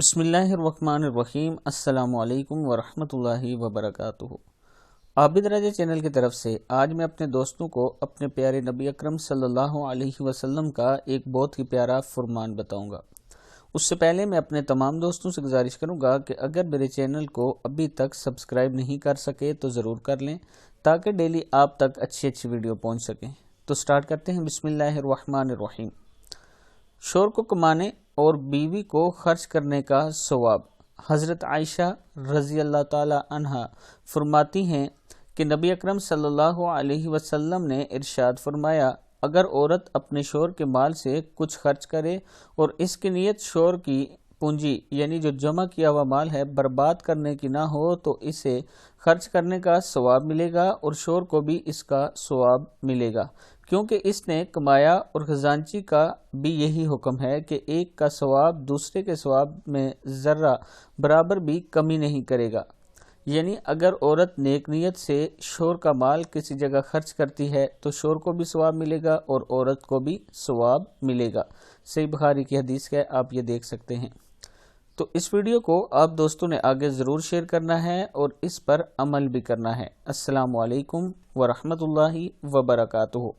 बिस्मिल्लाहिर्रहमानिर्रहीम। अस्सलामु अलैकुम वरहमतुल्लाहि वबरकातुहू। आबिद राजा चैनल की तरफ से आज मैं अपने दोस्तों को अपने प्यारे नबी अकरम सल्लल्लाहु अलैहि वसल्लम का एक बहुत ही प्यारा फरमान बताऊंगा। उससे पहले मैं अपने तमाम दोस्तों से गुजारिश करूंगा कि अगर मेरे चैनल को अभी तक सब्सक्राइब नहीं कर सके तो ज़रूर कर लें ताकि डेली आप तक अच्छी अच्छी वीडियो पहुँच सकें। तो स्टार्ट करते हैं। बिस्मिल्लाहिर्रहमानिर्रहीम। शोर को कमाने और बीवी को खर्च करने का सवाब। हज़रत आयशा रज़ी अल्लाह ताला अन्हा फरमाती हैं कि नबी अकरम सल्लल्लाहु अलैहि वसल्लम ने इरशाद फरमाया, अगर औरत अपने शोर के माल से कुछ खर्च करे और इसकी नीयत शोर की पूंजी यानी जो जमा किया हुआ माल है बर्बाद करने की ना हो तो इसे खर्च करने का सवाब मिलेगा और शोर को भी इसका सवाब मिलेगा, क्योंकि इसने कमाया और खजांची का भी यही हुक्म है कि एक का सवाब दूसरे के सवाब में ज़र्रा बराबर भी कमी नहीं करेगा। यानी अगर औरत नेक नियत से शोर का माल किसी जगह खर्च करती है तो शोर को भी सवाब मिलेगा और औरत को भी सवाब मिलेगा। सही बुखारी की हदीस है, आप ये देख सकते हैं। तो इस वीडियो को आप दोस्तों ने आगे ज़रूर शेयर करना है और इस पर अमल भी करना है। अस्सलामु अलैकुम वरहमतुल्लाहि वबरकातुहू।